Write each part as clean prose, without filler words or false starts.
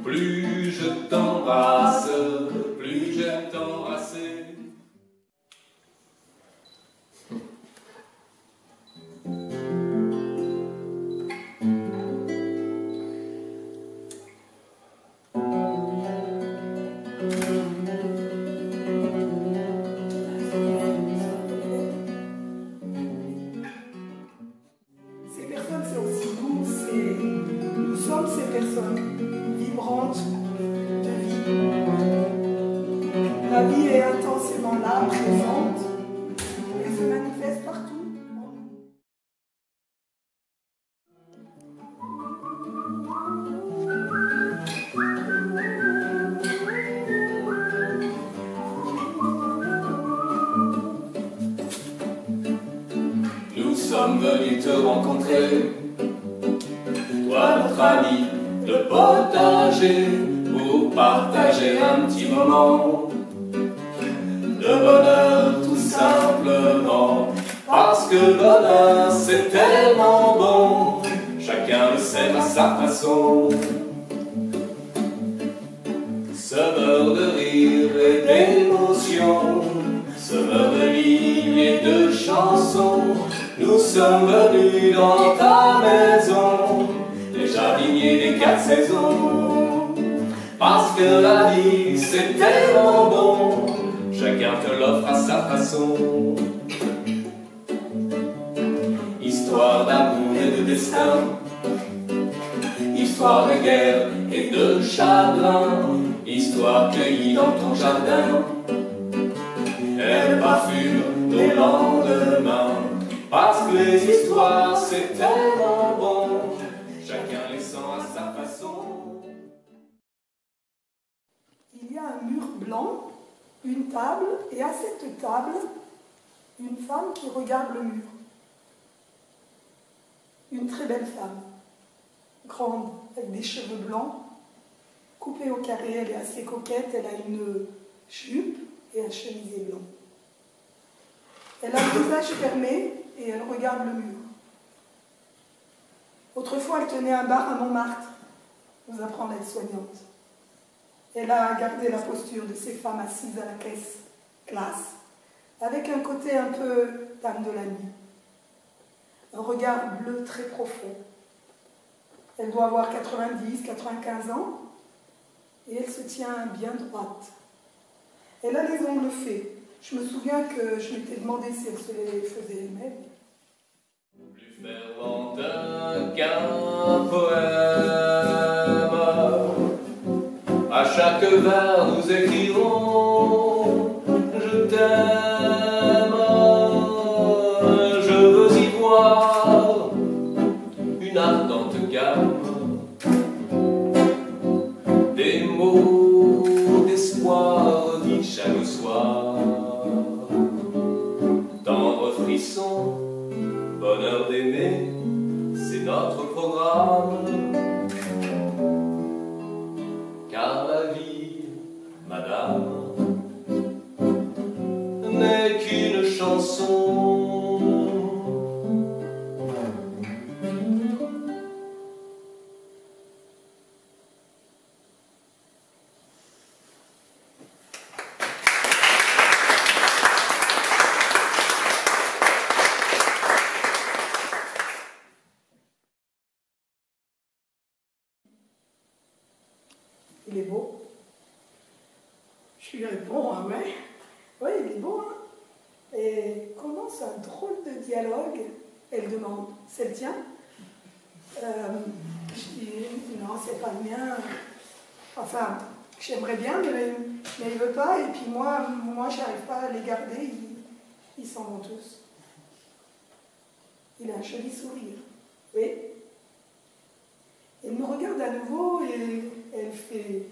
Plus je t'embrasse, plus j'aime t'embrasser. Ces personnes, c'est aussi nous, nous sommes ces personnes vibrantes de vie. La vie est intensément là, présente, et se manifeste partout en nous. Nous sommes venus te rencontrer, toi notre ami de potager, pour partager un petit moment de bonheur tout simplement. Parce que le bonheur c'est tellement bon, chacun le sait à sa façon. Semeur de rire et d'émotion, semeur de lignes et de chansons, nous sommes venus dans ta maison, les jardiniers des 4 saisons. Parce que la vie c'est tellement bon, chacun te l'offre à sa façon. Histoire d'amour et de destin, histoire de guerre et de chagrin, histoire cueillie dans ton jardin, elle parfume nos lendemains. Parce que les histoires c'est tellement bon, chacun les sent à sa façon. Il y a un mur blanc, une table, et à cette table, une femme qui regarde le mur. Une très belle femme, grande, avec des cheveux blancs, coupée au carré, elle est assez coquette, elle a une jupe et un chemisier blanc. Elle a le visage fermé et elle regarde le mur. Autrefois, elle tenait un bar à Montmartre, nous apprend l'aide-soignante. Elle a gardé la posture de ces femmes assises à la caisse, classe, avec un côté un peu dame de la nuit. Un regard bleu très profond. Elle doit avoir 90, 95 ans et elle se tient bien droite. Elle a les ongles faits. Je me souviens que je m'étais demandé si elle se les faisait elle-même. Plus fervente qu'un poème, à chaque vers nous écrirons je t'aime. Je veux y voir une ardente gamme, des mots d'espoir dits chaque soir, tendre frisson, bonheur d'aimer, c'est notre programme. Car la vie, madame, n'est qu'une chanson. Il est beau. Je lui réponds, ah ouais, oui, il est beau, hein. Et commence un drôle de dialogue. Elle demande, c'est le tien? Je dis, non, c'est pas le mien. Enfin, j'aimerais bien, mais il veut pas. Et puis moi j'arrive pas à les garder. Ils s'en vont tous. Il a un joli sourire. Oui. Il me regarde à nouveau et elle fait,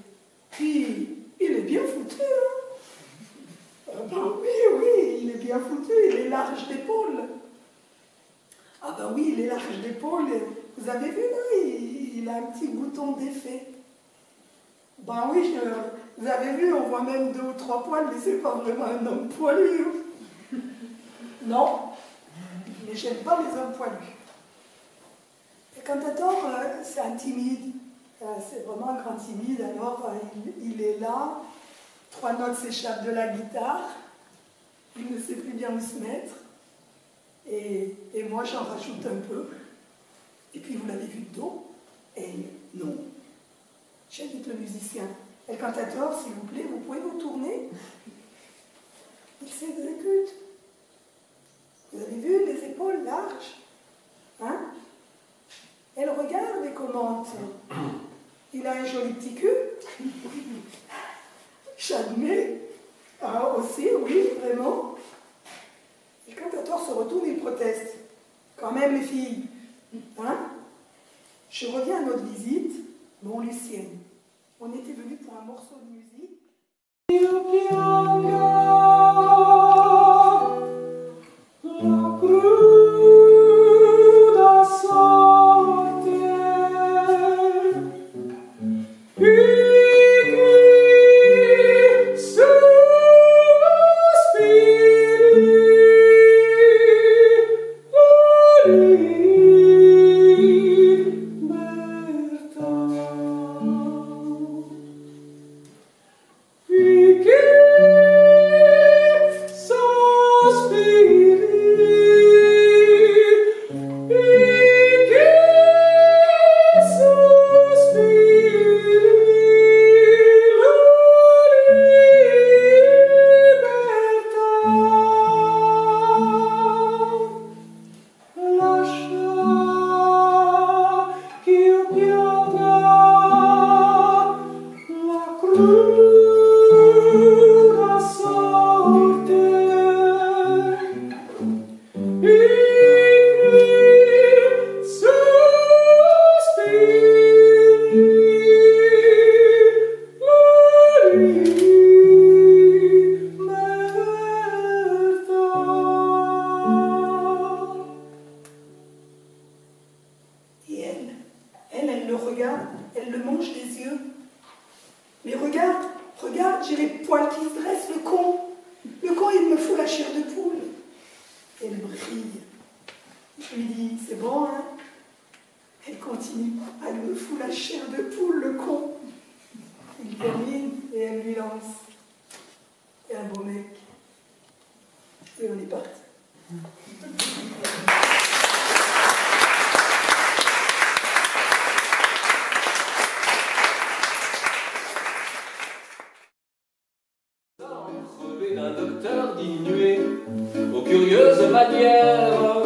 puis il est bien foutu, hein? Ah ben oui, oui, il est bien foutu, il est large d'épaule. Ah ben oui, il est large d'épaule, vous avez vu là, il a un petit bouton d'effet. Ben oui, vous avez vu, on voit même 2 ou 3 poils, mais c'est pas vraiment un homme poilu. Non, mais j'aime pas les hommes poilus. Et Cantator, c'est un timide, c'est vraiment un grand timide, alors il est là, 3 notes s'échappent de la guitare, il ne sait plus bien où se mettre, et moi j'en rajoute un peu, et puis vous l'avez vu de dos, et non, j'invite le musicien. El Cantator, s'il vous plaît, vous pouvez vous tourner? Il s'exécute. Vous avez vu les épaules larges? Hein? Elle regarde et commente. Il a un joli petit cul. J'admets. Ah, aussi, oui, vraiment. Et quand Cantator se retourne, il proteste. Quand même, les filles. Hein? Je reviens à notre visite. Bon, Lucienne, on était venus pour un morceau de musique. Elle le regarde, elle le mange des yeux. Mais regarde, regarde, j'ai les poils qui se dressent, le con. Le con, il me fout la chair de poule. Elle brille. Je lui dis, c'est bon, hein? Elle continue, elle me fout la chair de poule, le con. Il termine et elle lui lance. Et un beau mec. Et on est parti. D'un docteur diminué aux curieuses manières.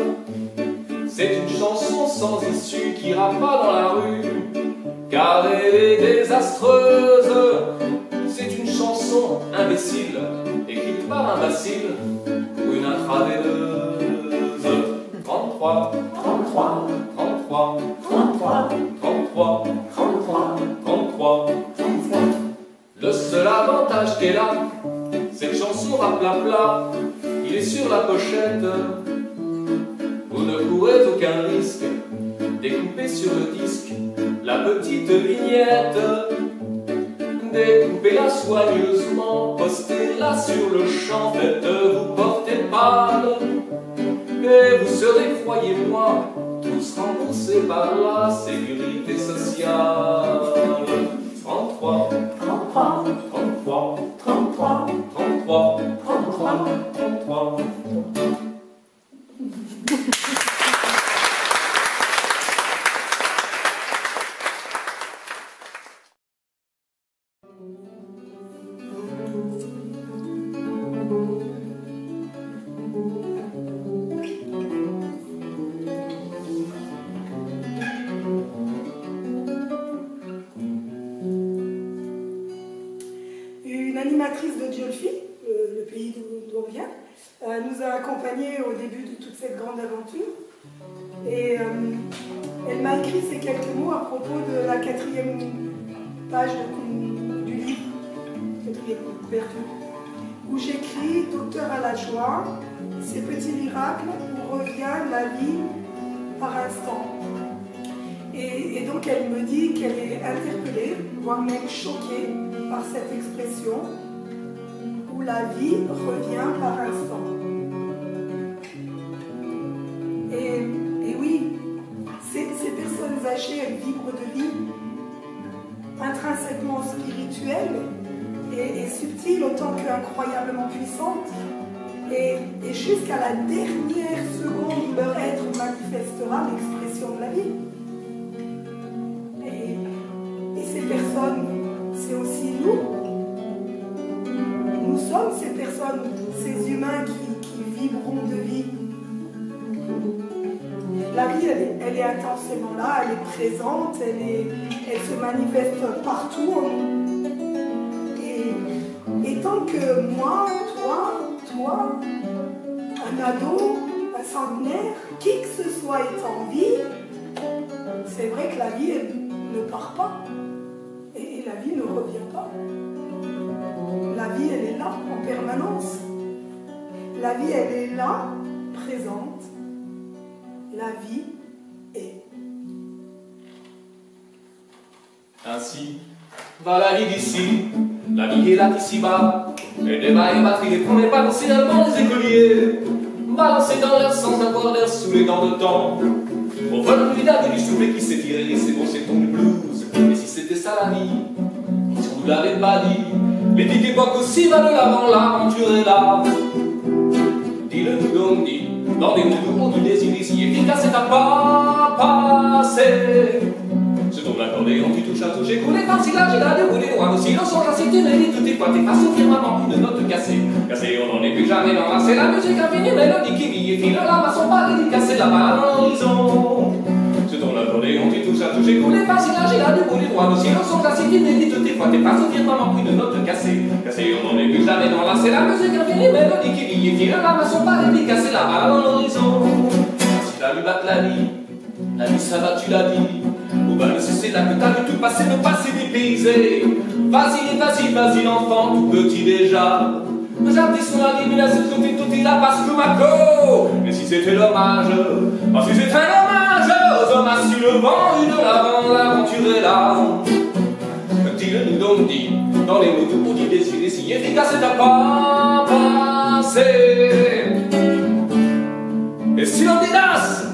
C'est une chanson sans issue qui ira pas dans la rue, car elle est désastreuse. C'est une chanson imbécile, écrite par un bacille pour une intraveineuse. 33, 33, 33, 33, 33, 33, 33, 33. Le seul avantage qu'elle a, cette chanson raplapla, il est sur la pochette. Vous ne courez aucun risque, découpez sur le disque la petite vignette. Découpez-la soigneusement, postez-la sur le champ, faites-vous porter pâle. Et vous serez, croyez-moi, tous remboursés par la sécurité sociale. 33, 33, 33, 33, 33, 33, 33. Une animatrice de Diolfi, le pays d'où on vient, nous a accompagnés au début de toute cette grande aventure. Et elle m'a écrit ces quelques mots à propos de la 4e page du livre, quatrième couverture, où j'écris « Docteur à la joie, ces petits miracles où revient la vie par instant ». Et donc elle me dit qu'elle est interpellée, voire même choquée par cette expression où la vie revient par instant. Et oui, ces personnes âgées, elles vibrent de vie intrinsèquement spirituelle et subtile autant qu'incroyablement puissante. Et jusqu'à la dernière seconde, leur être manifestera l'expression de la vie. Et ces personnes, c'est aussi nous. Nous sommes ces personnes, ces humains qui vibrons de vie. La vie, elle est intensément là, elle est présente, elle se manifeste partout en nous. Et tant que moi, toi, un ado, un centenaire, qui que ce soit est en vie, c'est vrai que la vie, elle ne part pas. Et la vie ne revient pas. La vie, elle est là en permanence. La vie, elle est là, présente. La vie est. Ainsi va la vie d'ici, la vie est là d'ici-bas. Les débats et batteries, les premiers pas dans finalement les écoliers, balancés dans l'air sans avoir l'air sous les dents de temps. Au vol du dame du soufflet qui s'est tiré, c'est bon, c'est ton blues. Et si c'était ça la vie, si on nous l'avait pas dit, les petites époques aussi va de l'avant, l'aventure est là. Dis-le nous donc, dis, dans des mots du désir ici efficace, c'est à pas passer. C'est ton accordéon, tu touches à toucher, coulé par si là, j'ai la déroulé loin aussi, le son, j'assiste, tu mérites toutes tes fois, t'es face au firmament, une note cassée. Cassée, on n'en est plus jamais dans la, c'est la musique infinie, mélodie qui vit et file là, à son paradis, cassée là-bas à l'horizon. C'est ton accordéon, tu touches à toucher, coulé par si là, j'ai la déroulé loin aussi, le son, j'assiste, tu mérites toutes tes fois, t'es face au firmament, une note cassée. Cassée, on n'en est plus jamais dans la, c'est la musique infinie, mélodie qui vit et file là, à son paradis, cassée là-bas à l'horizon. Si t'as vu battre la vie ça va, tu l'as dit. Ou bah c'est là que t'as vu tout passer, le passé dépaysé. Vas-y l'enfant, tout petit déjà. J'artiste sur la vie, mais là c'est tout il la passe le maco. Et si c'était l'hommage, si c'était un hommage aux hommes assis le vent, une l'avant, l'aventure est là. Dis-le nous donc dit, dans les mots tout pour dire des si efficaces et t'as pas passé. Et si l'on dédasse,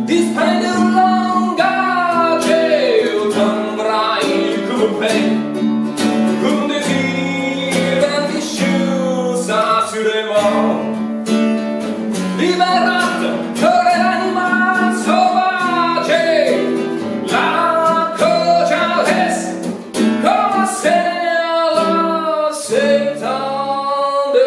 dispende un langage, t'embrai comme désir ambitieux, assurément. Liberate de l'animal sauvage, la cojales, comme celle s'étend de.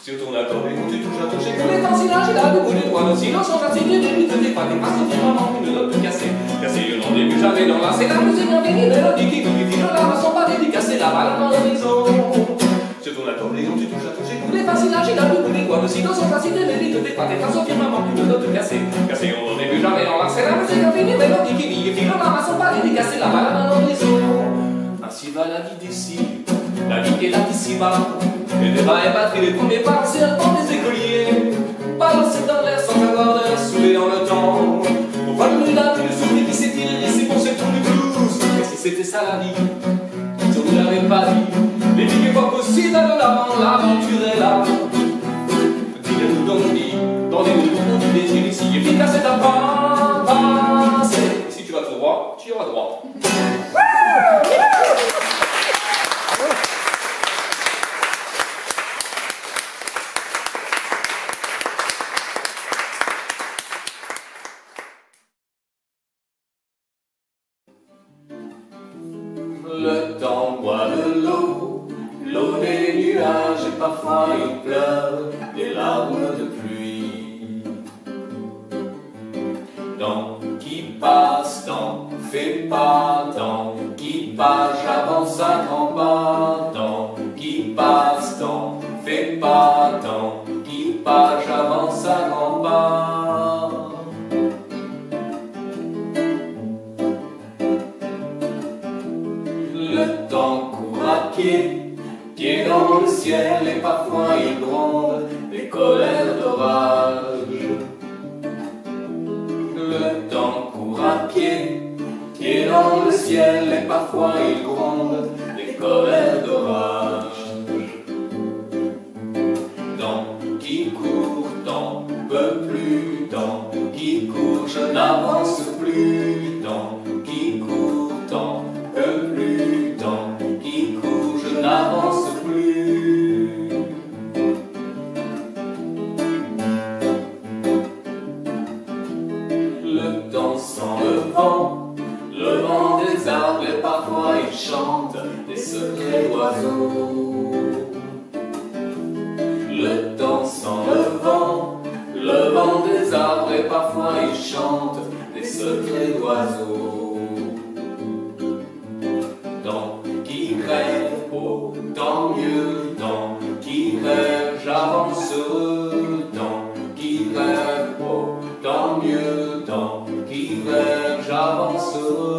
Sur ton accordéon, tu touches à toucher, tous les temps silence, il a debout les doigts, le silence, on a signé des luttes, des pas, des passes, des moments, une note cassée. Cassée, je n'en ai plus jamais dans la, c'est la musique infinie, mélodie qui vit, file là, ne sont pas dédicacées, la balle dans l'horizon. Sur ton accordéon, tu touches à toucher, tous les fascinages, il a debout les doigts, le silence, on a signé des luttes, des pas, des passes, des moments, une note cassée. Cassée, on n'en est plus jamais dans la, c'est la musique infinie, mélodie qui vit, file là, ne sont pas dédicacées, la balle dans l'horizon. Ainsi va la vie d'ici, la vie est là d'ici-bas. Les débats et batteries, les premiers pas, c'est un temps des écoliers. Balancés dans l'air sans avoir l'air, saoulés dans le temps. Au vol de la le souffle qui s'est tiré, c'est bon, c'est tout du blues. Et si c'était ça la vie, si on ne l'avait pas dit, les lignes époques aussi va de l'avant, l'aventure est là. Dis-le nous donc dit, dans les mots du désir ici, efficace et à pas passer. Si tu vas tout droit, tu iras droit. Le temps boit de l'eau des nuages et parfois il pleure des larmes de pluie. Temps qui passe, temps fait pas, temps qui passe, j'avance à grands pas, temps qui passe, temps fait pas, temps qui passe, j'avance à grands pas. Le temps court à pied, pied dans le ciel, et parfois il gronde des colères d'orage. Le temps court à pied, pied dans le ciel, et parfois il gronde des colères d'orage. Temps qui court, temps peut plus, temps qui court, je n'avance plus, temps qui court, temps peut plus, temps qui court, je n'avance plus. Le temps sent le vent des arbres, et parfois il chante des secrets d'oiseaux. Le temps sent le vent des arbres, et parfois il chante des secrets d'oiseaux. Tant qui rêve, oh, tant mieux, tant qui rêve, j'avance heureux, tant qui rêve, oh, tant mieux, tant qui rêve, j'avance heureux.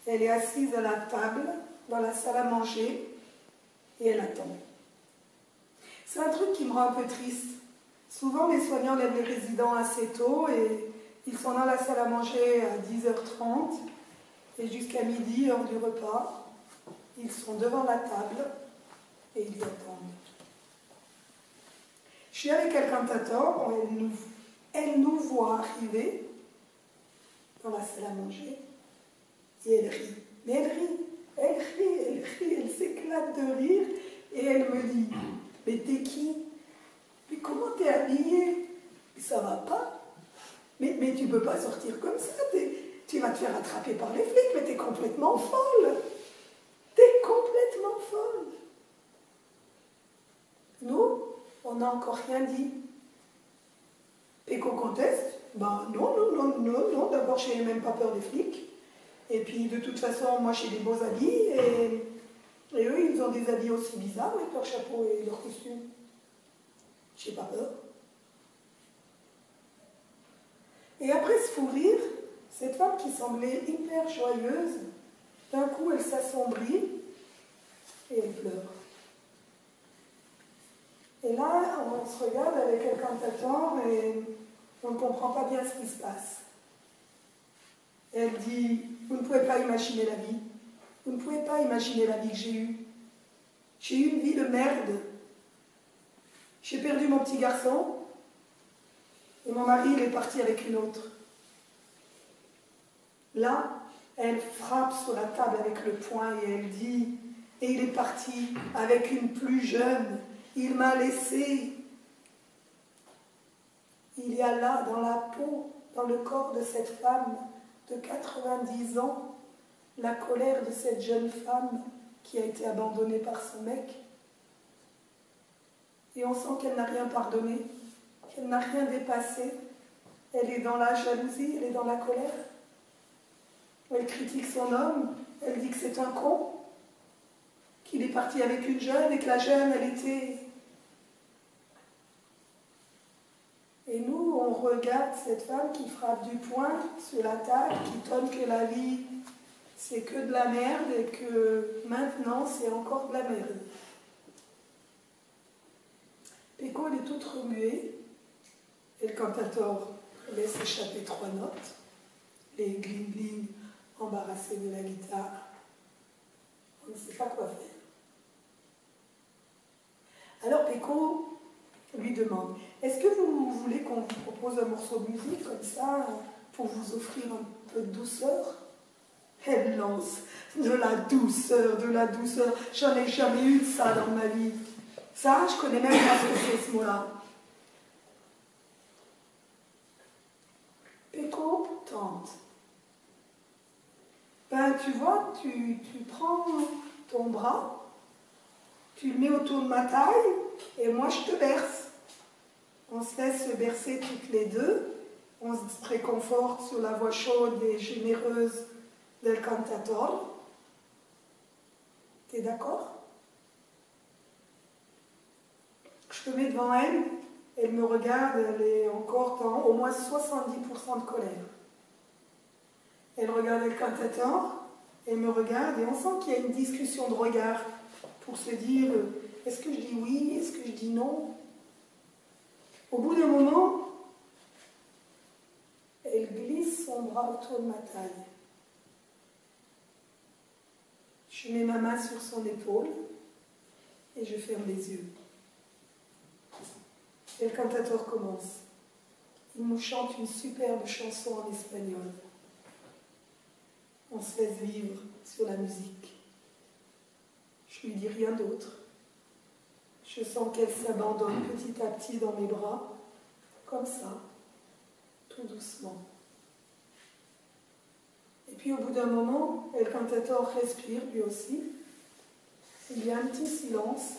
Elle est assise à la table, dans la salle à manger, et elle attend. C'est un truc qui me rend un peu triste. Souvent, les soignants lèvent les résidents assez tôt et ils sont dans la salle à manger à 10h30 et jusqu'à midi, heure du repas, ils sont devant la table et ils attendent. Je suis avec elle cantator, elle nous voit arriver dans la salle à manger et elle rit. Mais elle s'éclate de rire et elle me dit « Mais t'es qui? Mais comment t'es habillée? Ça va pas? Mais tu peux pas sortir comme ça, tu vas te faire attraper par les flics, mais t'es complètement folle! T'es complètement folle! » Nous, on n'a encore rien dit. Et qu'on conteste? Ben non, d'abord je n'ai même pas peur des flics. Et puis de toute façon, moi j'ai des beaux habits et eux ils ont des habits aussi bizarres avec leur chapeau et leur costume. J'ai pas peur. Et après ce fou rire, cette femme qui semblait hyper joyeuse, d'un coup elle s'assombrit et elle pleure. Et là, on se regarde avec un cantator et on ne comprend pas bien ce qui se passe. Et elle dit, vous ne pouvez pas imaginer la vie. Vous ne pouvez pas imaginer la vie que j'ai eue. J'ai eu une vie de merde. J'ai perdu mon petit garçon et mon mari, il est parti avec une autre. Là, elle frappe sur la table avec le poing et elle dit, et il est parti avec une plus jeune. Il m'a laissé. Il y a là, dans la peau, dans le corps de cette femme de 90 ans, la colère de cette jeune femme qui a été abandonnée par son mec. Et on sent qu'elle n'a rien pardonné, qu'elle n'a rien dépassé. Elle est dans la jalousie, elle est dans la colère. Elle critique son homme, elle dit que c'est un con, qu'il est parti avec une jeune et que la jeune, elle était... Et nous, on regarde cette femme qui frappe du poing sur la table, qui tonne que la vie, c'est que de la merde et que maintenant, c'est encore de la merde. Péco, elle est toute remuée et le cantator laisse échapper 3 notes, les gling-gling embarrassés de la guitare. On ne sait pas quoi faire. Alors Péco lui demande, est-ce que vous voulez qu'on vous propose un morceau de musique comme ça pour vous offrir un peu de douceur? Elle lance de la douceur, de la douceur. J'en ai jamais eu de ça dans ma vie. Ça, je connais même pas ce que c'est ce mot-là. Péco tente. Ben, tu vois, tu prends ton bras, tu le mets autour de ma taille, et moi je te berce. On se laisse se bercer toutes les deux, on se réconforte sur la voix chaude et généreuse del cantator. T'es d'accord? Je te mets devant elle, elle me regarde, elle est encore dans au moins 70% de colère. Elle regarde le cantator, elle me regarde et on sent qu'il y a une discussion de regard pour se dire est-ce que je dis oui, est-ce que je dis non? Au bout d'un moment, elle glisse son bras autour de ma taille. Je mets ma main sur son épaule et je ferme les yeux. Et le cantator commence. Il nous chante une superbe chanson en espagnol. On se laisse vivre sur la musique. Je lui dis rien d'autre. Je sens qu'elle s'abandonne petit à petit dans mes bras, comme ça, tout doucement. Et puis au bout d'un moment, El Cantator respire lui aussi. Il y a un petit silence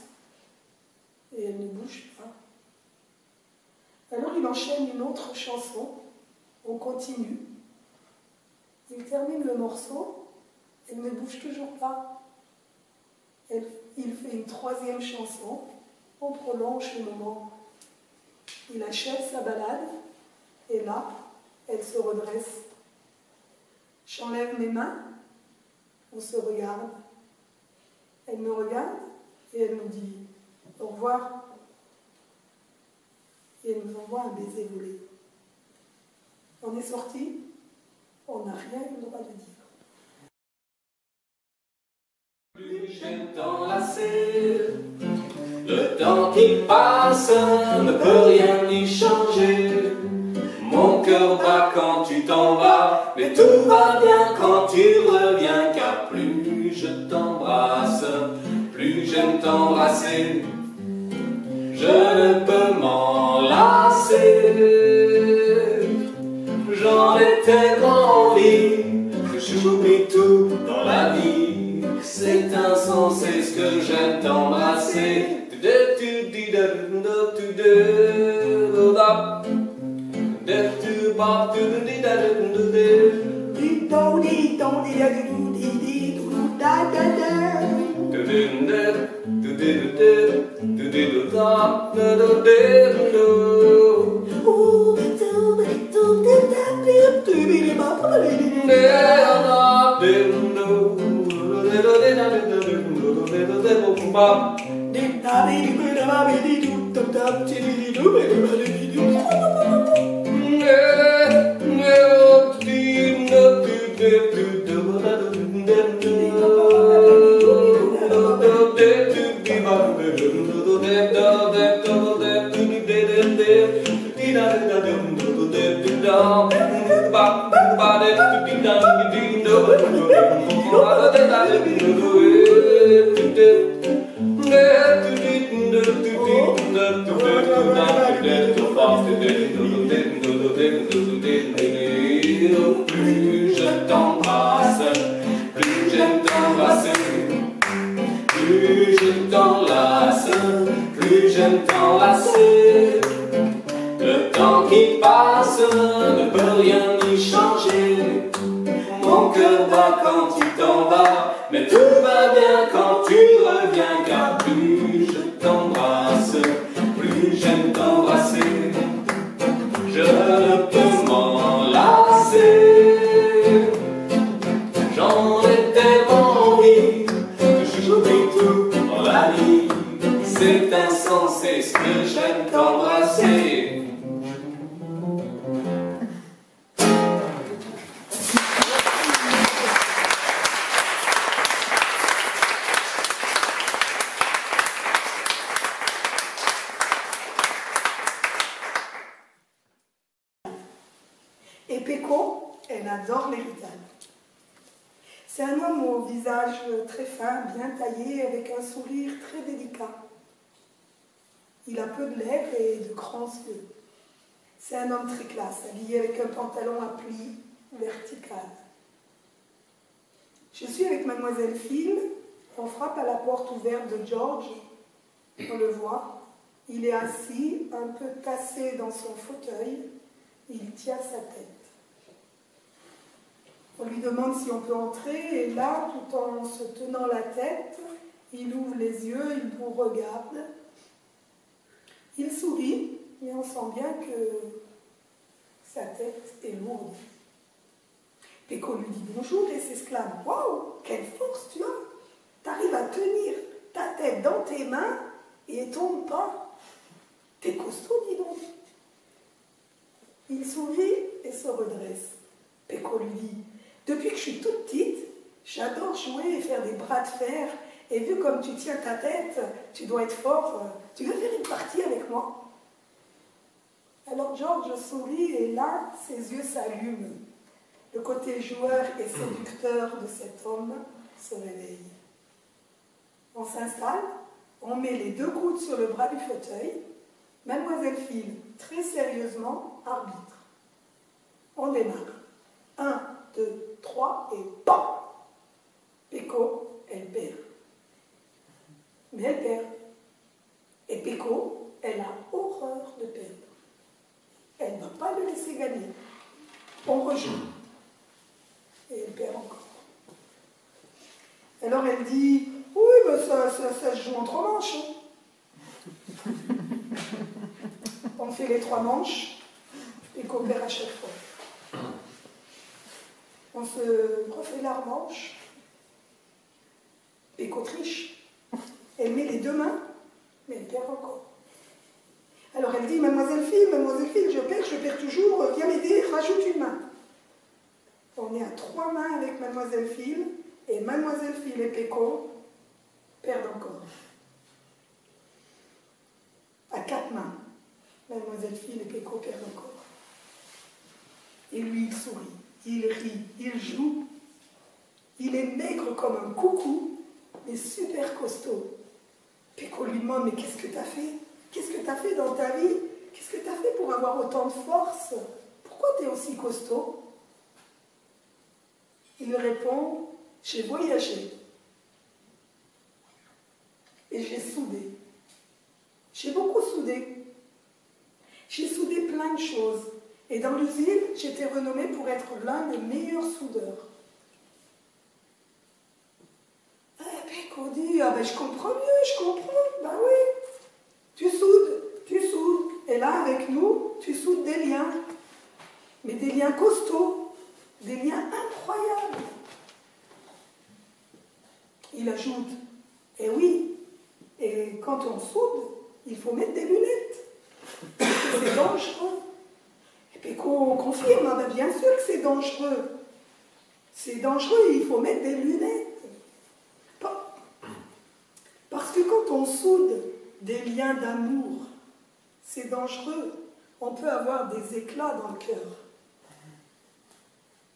et elle ne bouge pas. Alors il enchaîne une autre chanson, on continue. Il termine le morceau, elle ne bouge toujours pas. Il fait une 3e chanson, on prolonge le moment. Il achève sa balade, et là, elle se redresse. J'enlève mes mains, on se regarde. Elle me regarde, et elle me dit « Au revoir ». Et elle nous envoie un baiser volé. On est sortis, on n'a rien eu le droit de dire. Plus j'aime t'enlacer, le temps qui passe ne peut rien y changer. Mon cœur bat quand tu t'en vas, mais tout va bien quand tu reviens. Car plus je t'embrasse, plus j'aime t'embrasser. Je ne peux m'en lasser. J'en ai tellement envie que j'oublie tout dans la vie. C'est insensé ce que j'aime t'embrasser. Plus je t'embrasse, plus j'aime t'embrasser. t'embrasser. Le temps qui passe ne peut rien y changer. Mon cœur bat quand tu t'en vas, mais tout va bien quand tu reviens. Car plus je t'embrasse, plus j'aime t'embrasser. Je ne peux m'en lasser. J'en ai tellement envie que j'oublie tout dans la vie. C'est insensé ce que j'aime t'embrasser. Et Péco, elle adore l'héritage. C'est un homme au visage très fin, bien taillé, avec un sourire très délicat. Il a peu de lèvres et de grands yeux. C'est un homme très classe, habillé avec un pantalon à plis vertical. Je suis avec mademoiselle Phil, on frappe à la porte ouverte de George, on le voit. Il est assis, un peu tassé dans son fauteuil, il tient sa tête. On lui demande si on peut entrer, et là, tout en se tenant la tête, il ouvre les yeux, il vous regarde. Il sourit, mais on sent bien que sa tête est lourde. Péco lui dit bonjour et s'exclame « Waouh, quelle force tu as! T'arrives à tenir ta tête dans tes mains et elle tombe pas. T'es costaud, dis donc. » Il sourit et se redresse. Péco lui dit « Depuis que je suis toute petite, j'adore jouer et faire des bras de fer. Et vu comme tu tiens ta tête, tu dois être fort. Tu veux faire une partie avec moi ?» Alors George sourit et là, ses yeux s'allument. Le côté joueur et séducteur de cet homme se réveille. On s'installe, on met les deux coudes sur le bras du fauteuil. Mademoiselle Phil, très sérieusement, arbitre. On démarre. 1, 2, 3 et BAM! Péco, elle perd. Mais elle perd. Et Péco, elle a horreur de perdre. Elle ne va pas le laisser gagner. On rejoue. Et elle perd encore. Alors elle dit « Oui, ben ça se joue en 3 manches. Hein. » On fait les 3 manches et qu'on perd à chaque fois. On se refait la revanche et qu'on triche. Elle met les 2 mains, mais elle perd encore. Alors elle dit « Mademoiselle Phil, je perds toujours, viens m'aider, rajoute une main. » On est à 3 mains avec Mademoiselle Phil, et Mademoiselle Phil et Péco perdent encore. À 4 mains, Mademoiselle Phil et Péco perdent encore. Et lui, il sourit, il rit, il joue. Il est maigre comme un coucou, mais super costaud. Péco lui demande « Mais qu'est-ce que tu as fait? Qu'est-ce que tu as fait dans ta vie? Qu'est-ce que tu as fait pour avoir autant de force? Pourquoi tu es aussi costaud ?» Il répond « J'ai voyagé et j'ai soudé. J'ai beaucoup soudé. J'ai soudé plein de choses. Et dans l'usine, j'étais renommé pour être l'un des meilleurs soudeurs. » Péco dit « Ah ben je comprends mieux, je comprends. Ben oui, tu soudes. Et là, avec nous, tu soudes des liens. Mais des liens costauds, des liens incroyables. » Il ajoute « Eh oui, et quand on soude, il faut mettre des lunettes. C'est dangereux. » Et Péco confirme, ah ben bien sûr que c'est dangereux. C'est dangereux, il faut mettre des lunettes. Parce que quand on soude des liens d'amour, c'est dangereux. On peut avoir des éclats dans le cœur.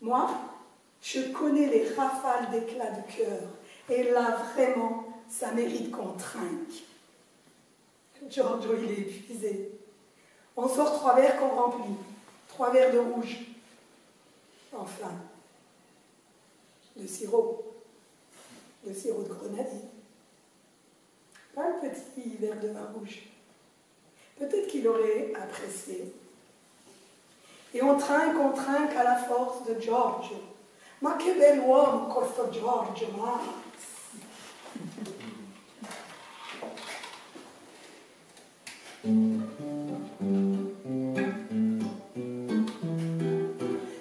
Moi, je connais les rafales d'éclats de cœur. Et là, vraiment, ça mérite qu'on trinque. Giorgio, il est épuisé. On sort 3 verres qu'on remplit. 3 verres de rouge. Enfin, de sirop. De sirop de grenadine. Pas le petit verre de vin rouge. peut-être qu'il aurait apprécié. Et on trinque à la force de Giorgio. Ma che bell'uomo questo Giorgio, ma...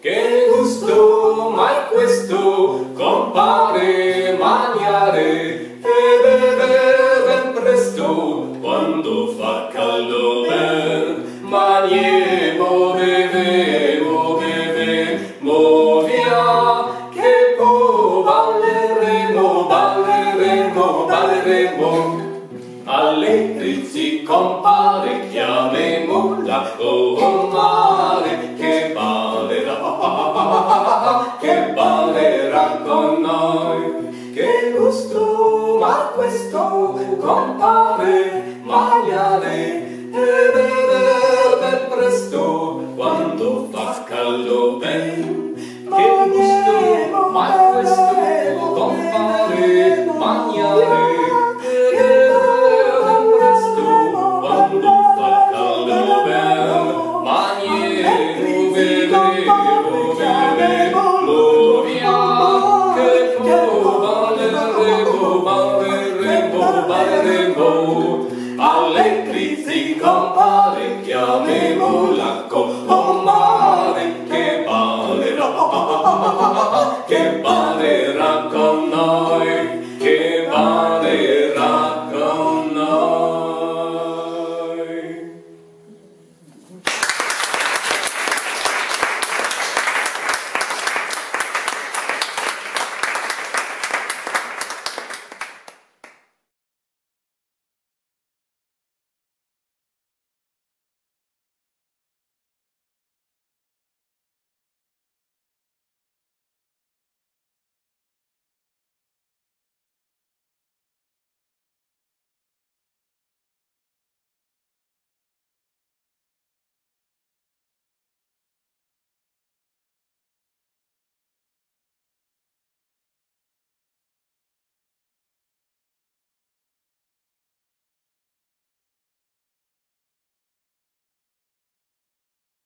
Che gusto mai questo, compare mangiare e bere ben presto quando fa caldo ben. Maniemo, bevemo via, che poi balleremo. Allegri compare, chiamemola, oh mare, che ballerà con noi. Che gusto, ma questo, compare, mangiare e bever ben presto, quando fa caldo ben. Che gusto, ma questo, compare, mangiare Allegri si compare, chiamemola